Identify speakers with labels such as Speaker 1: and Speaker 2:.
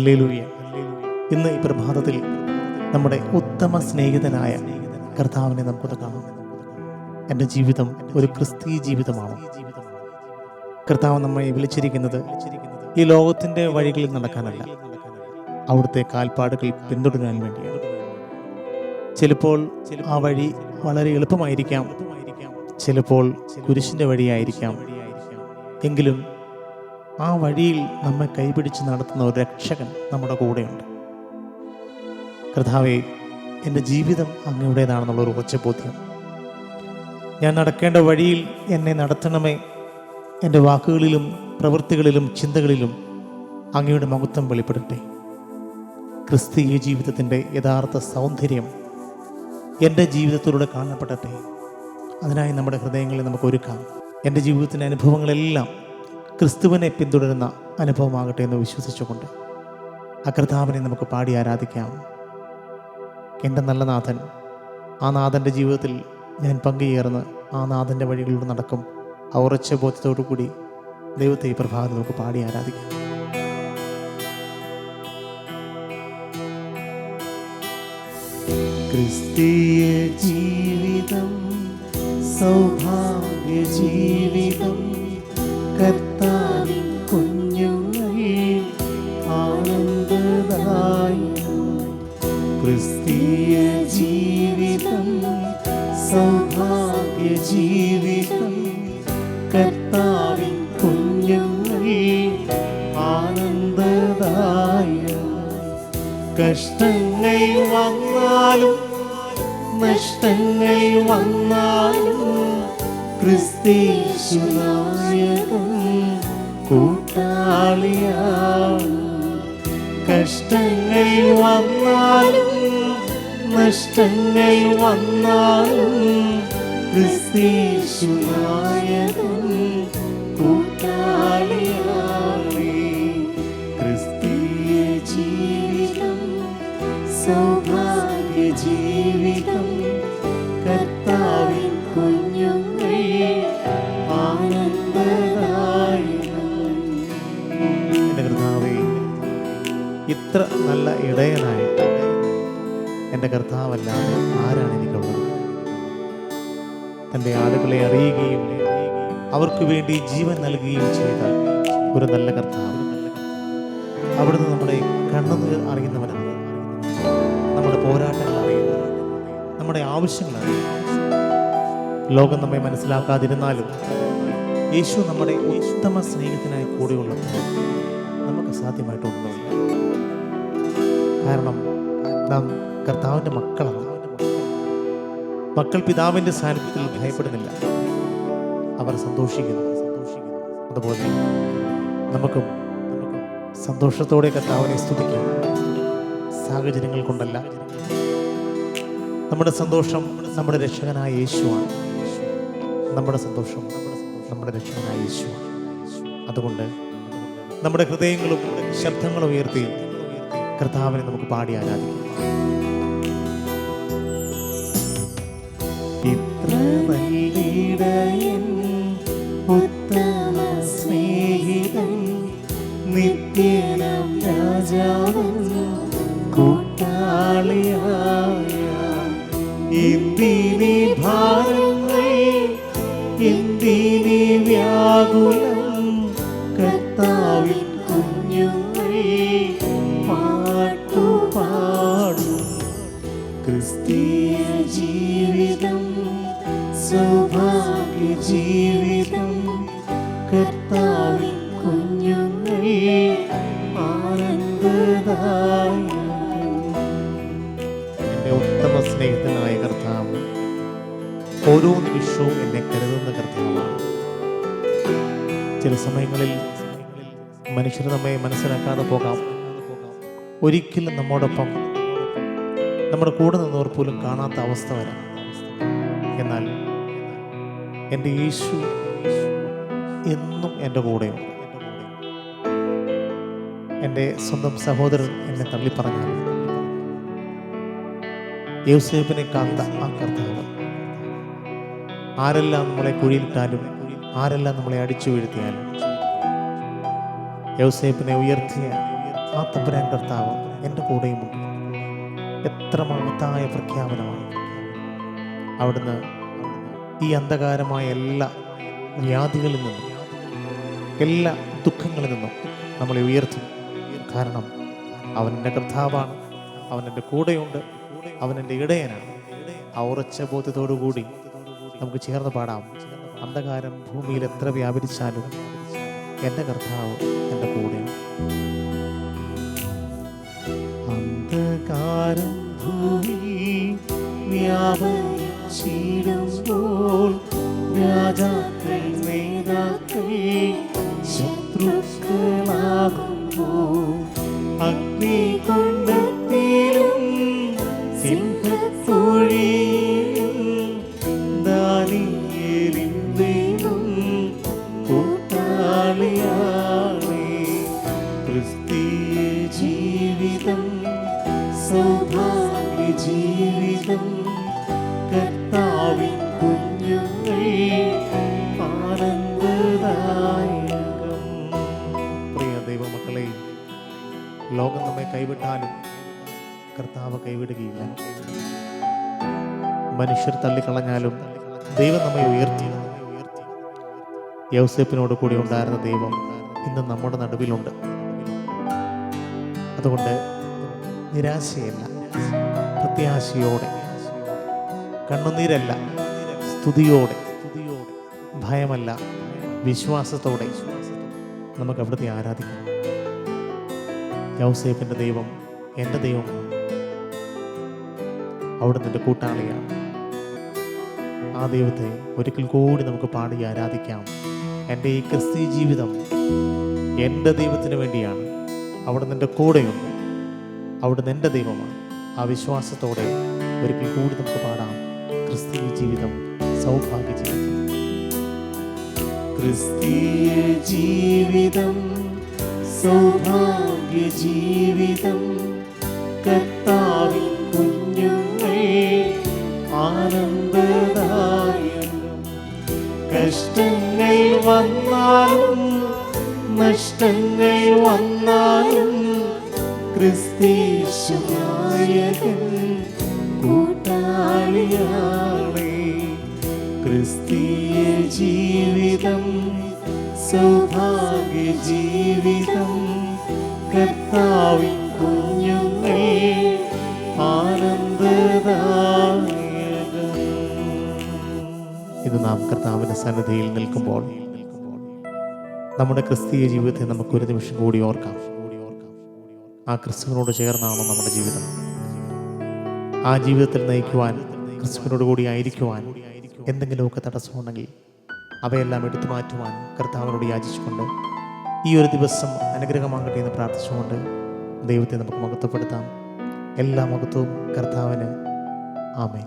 Speaker 1: Hallelujah. ഇന്ന് ഈ പ്രഭാതത്തിൽ നമ്മുടെ ഉത്തമ സ്നേഹിതനായ കർത്താവിനെ നമുക്കൊന്ന് കാണാം. എൻ്റെ ജീവിതം ഒരു ക്രിസ്തീയ ജീവിതമാണ്. കർത്താവ് നമ്മെ വിളിച്ചിരിക്കുന്നത് ഈ ലോകത്തിൻ്റെ വഴികളിൽ നടക്കാനല്ല, അവിടുത്തെ കാൽപ്പാടുകൾ പിന്തുടരാൻ വേണ്ടിയാണ്. ചിലപ്പോൾ ആ വഴി വളരെ എളുപ്പമായിരിക്കാം, ചിലപ്പോൾ കുരിശിൻ്റെ വഴിയായിരിക്കാം. എങ്കിലും ആ വഴിയിൽ നമ്മെ കൈപിടിച്ച് നടത്തുന്ന ഒരു രക്ഷകൻ നമ്മുടെ കൂടെയുണ്ട്. കർത്താവേ, എൻ്റെ ജീവിതം അങ്ങയുടേതാണെന്നുള്ളൊരു ഉറച്ച ബോധ്യം. ഞാൻ നടക്കേണ്ട വഴിയിൽ എന്നെ നടത്തണമേ. എൻ്റെ വാക്കുകളിലും പ്രവൃത്തികളിലും ചിന്തകളിലും അങ്ങയുടെ മഹത്വം വെളിപ്പെടട്ടെ. ക്രിസ്തീയ ജീവിതത്തിൻ്റെ യഥാർത്ഥ സൗന്ദര്യം എൻ്റെ ജീവിതത്തിലൂടെ കാണപ്പെടട്ടെ. അതിനായി നമ്മുടെ ഹൃദയങ്ങളെ നമുക്ക് ഒരുക്കാം. എൻ്റെ ജീവിതത്തിൻ്റെ അനുഭവങ്ങളെല്ലാം ക്രിസ്തുവിനെ പിന്തുടരുന്ന അനുഭവമാകട്ടെ എന്ന് വിശ്വസിച്ചുകൊണ്ട് ആ കർത്താവിനെ നമുക്ക് പാടി ആരാധിക്കാം. എൻ്റെ നല്ല നാഥൻ, ആ നാഥൻ്റെ ജീവിതത്തിൽ ഞാൻ പങ്കുചേർന്ന് ആ നാഥൻ്റെ വഴികളിലൂടെ നടക്കും. ആ ഉറച്ച ബോധ്യത്തോടു കൂടി ദൈവത്തെ ഈ പ്രഭാതം നമുക്ക് പാടി ആരാധിക്കാം. ക്രിസ്തീയ ജീവിതം സൗഭാഗ്യ ജീവിതം, കർത്താവിൻ കുഞ്ഞുങ്ങൾ ആനന്ദദായകം. ക്രിസ്തീയ ജീവിതം സൗഭാഗ്യ ജീവിതം, കർത്താവിൻ കുഞ്ഞുങ്ങൾ ആനന്ദദായകം. കഷ്ടങ്ങൾ വന്നാലും നഷ്ടങ്ങൾ വന്നാലും ക്രിസ്തീശുനായകൻ കൂട്ടാളിയാം. കഷ്ടങ്ങൾ വന്നാലും നഷ്ടങ്ങൾ വന്നാലും ക്രിസ്തീശുനായകൻ കൂട്ടാളിയായി. ക്രിസ്തീയ ജീവിതം സൗഭാഗ്യ ജീവിതം, കർത്താവിൻ കുഞ്ഞുങ്ങൾ ആനന്ദദായകം. എൻ്റെ കർത്താവേ, ഇത്ര നല്ല ഇടയനായിട്ട് എൻ്റെ കർത്താവല്ലാതെ ആരാണ് എനിക്കുള്ളത്? തൻ്റെ ആളുകളെ അറിയുകയും അവർക്ക് വേണ്ടി ജീവൻ നൽകുകയും ചെയ്ത ഒരു നല്ല കർത്താവ്. അവിടുന്ന് നമ്മുടെ കണ്ണുനീർ അറിയുന്നവനാണ്, നമ്മുടെ പോരാട്ടങ്ങൾ അറിയുന്നവനാണ്, നമ്മുടെ ആവശ്യങ്ങൾ അറിയുന്നവനാണ്. ലോകം നമ്മെ മനസ്സിലാക്കാതിരുന്നാലും യേശു നമ്മുടെ ഉത്തമ സ്നേഹത്തിനായി കൂടെയുള്ളപ്പോൾ നമുക്ക് സാധ്യമായിട്ടൊന്നുമില്ല. കാരണം നാം കർത്താവിൻ്റെ മക്കളാണ്. മക്കൾ പിതാവിൻ്റെ സാന്നിധ്യത്തിൽ ഭയപ്പെടുന്നില്ല, അവർ സന്തോഷിക്കുന്നു. അതുപോലെ നമുക്കും സന്തോഷത്തോടെ കർത്താവിനെ സ്തുതിക്കാം. സാഹചര്യങ്ങൾ കൊണ്ടല്ല, നമ്മുടെ സന്തോഷം നമ്മുടെ രക്ഷകനായ യേശുവാണ്. നമ്മുടെ സന്തോഷം നമ്മുടെ രക്ഷകനായ യേശുവാണ്. അതുകൊണ്ട് നമ്മുടെ ഹൃദയങ്ങളും ശബ്ദങ്ങളും ഉയർത്തി കർത്താവിനെ നമുക്ക് പാടി ആരാധിക്കാം. ഇത്ര നല്ലിടയൻ, ഉത്തമ സ്നേഹിതൻ, നിത്യനം രാജാവൻ കൂട്ടാളിയായ. എന്തിനീ ഭാരങ്ങൾ, എന്തിനീ വ്യാകുലം, കർത്താവിൻ കുഞ്ഞുങ്ങൾ പാട്ടുപാടും. ക്രിസ്തീയ ജീവിതം സൗഭാഗ്യ ജീവിതം, കർത്താവിൻ കുഞ്ഞുങ്ങൾ ആനന്ദദായകം. എൻ്റെ ഉത്തമ സ്നേഹിതനായ കർത്താവ് ഓരോ നിമിഷവും എന്നെ കരുതുന്ന കർത്താവാണ്. ചില സമയങ്ങളിൽ മനുഷ്യർ നമ്മെ മനസ്സിലാക്കാതെ പോകാം. ഒരിക്കലും നമ്മോടൊപ്പം നമ്മുടെ കൂടെ നിന്നവർ പോലും കാണാത്ത അവസ്ഥ വരാം. എന്നാൽ എൻ്റെ യേശു എന്നും എൻ്റെ കൂടെയുണ്ട്. എൻ്റെ സ്വന്തം സഹോദരൻ എന്നെ തള്ളിപ്പറഞ്ഞാൽ യോസേപ്പിനെ കാത്ത ആ കർത്താവ് ആരെല്ലാം നമ്മളെ കുഴിയിലിട്ടാലും ആരെല്ലാം നമ്മളെ അടിച്ചു വീഴ്ത്തിയാലും യോസേപ്പിനെ ഉയർത്തിയ ആ തമ്പുരാൻ കർത്താവ് എൻ്റെ കൂടെയുമുണ്ട്. എത്ര മഹത്തായ പ്രഖ്യാപനമാണ്! അവിടുന്ന് ഈ അന്ധകാരമായ എല്ലാ വ്യാധികളിൽ നിന്നും, എല്ലാ ദുഃഖങ്ങളിൽ നിന്നും നമ്മളെ ഉയർത്തും. കാരണം അവൻ എൻ്റെ കർത്താവാണ്, അവൻ എൻ്റെ കൂടെയുണ്ട്, അവൻ എൻ്റെ ഇടയനാണ്. ആ ഉറച്ച ബോധ്യത്തോടു കൂടി നമുക്ക് ചേർന്ന് പാടാം. അന്ധകാരം ഭൂമിയിൽ എത്ര വ്യാപരിച്ചാലും എൻ്റെ കർത്താവ് എൻ്റെ കൂടെയുണ്ട്. അന്ധകാരം ഭൂമി വ്യാപരിച്ചിടുമ്പോൾ രാജാക്കൾ നേതാക്കൾ ശത്രുക്കളാകുമ്പോൾ അഗ്നികുണ്ഡത്തിലും സിംഹക്കുഴിയിലും ദാനിയേലിന്റെയും കൂട്ടാളിയാണേ. ക്രിസ്തീയ ജീവിതം സൗഭാഗ്യ ജീവിതം, കർത്താവിൻ കുഞ്ഞുങ്ങൾ ആനന്ദദായകം. പ്രിയ ദൈവമക്കളെ, ലോകം നമ്മെ കൈവിട്ടാലും കർത്താവ് കൈവിടുകയില്ല. മനുഷ്യർ തള്ളിക്കളഞ്ഞാലും ദൈവം നമ്മെ ഉയർത്തി. യൗസേപ്പിനോട് കൂടി ഉണ്ടായിരുന്ന ദൈവം ഇന്ന് നമ്മുടെ നടുവിലുണ്ട്. അതുകൊണ്ട് നിരാശയല്ല, പ്രത്യാശയോടെ, കണ്ണുനീരല്ല, സ്തുതിയോടെ, ഭയമല്ല, വിശ്വാസത്തോടെ നമുക്ക് അവിടുത്തെ ആരാധിക്കാം. യൗസേപ്പിൻ്റെ ദൈവം എൻ്റെ ദൈവമാണ്. അവിടുന്ന് എൻ്റെ കൂട്ടാളിയാണ്. ആ ദൈവത്തെ ഒരിക്കൽ കൂടി നമുക്ക് പാടി ആരാധിക്കാം. എൻ്റെ ഈ ക്രിസ്തീയ ജീവിതം എൻ്റെ ദൈവത്തിന് വേണ്ടിയാണ്. അവിടുന്ന് എൻ്റെ കൂടെയുണ്ട്, അവിടുന്ന് എൻ്റെ ദൈവമാണ്. ആ വിശ്വാസത്തോടെ ഒരിക്കൽ കൂടി നമുക്ക് പാടാം. ക്രിസ്തീയ ജീവിതം സൗഭാഗ്യ ജീവിതം. ക്രിസ്തീയ ജീവിതം സൗഭാഗ്യ ജീവിതം, കർത്താവിൻ കുഞ്ഞുങ്ങൾ ആനന്ദദായകം. കഷ്ടങ്ങൾ വന്നാലും നഷ്ടങ്ങൾ വന്നാലും ക്രിസ്തീശനായകൻ കൂട്ടാളിയാണേ. ക്രിസ്തീയ ജീവിതം സൗഭാഗ്യ ജീവിതം, കർത്താവിൻ കുഞ്ഞുങ്ങൾ ആനന്ദദായകം. ഇത് നാം കർത്താവിൻ്റെ സന്നിധിയിൽ നിൽക്കുമ്പോൾ നമ്മുടെ ക്രിസ്തീയ ജീവിതത്തെ നമുക്ക് ഒരു നിമിഷം കൂടി ഓർക്കാം. ആ ക്രിസ്തുവിനോട് ചേർന്നാണോ നമ്മുടെ ജീവിതം? ആ ജീവിതത്തിൽ നയിക്കുവാൻ, ക്രിസ്തുവിനോട് കൂടി ആയിരിക്കുവാൻ എന്തെങ്കിലുമൊക്കെ തടസ്സമുണ്ടെങ്കിൽ അവയെല്ലാം എടുത്തു മാറ്റുവാൻ കർത്താവിനോട് യാചിച്ചുകൊണ്ട് ഈ ഒരു ദിവസം അനുഗ്രഹമാകട്ടെ എന്ന് പ്രാർത്ഥിച്ചുകൊണ്ട് ദൈവത്തെ നമുക്ക് മഹത്വപ്പെടുത്താം. എല്ലാ മഹത്വവും കർത്താവിന്. ആമേൻ.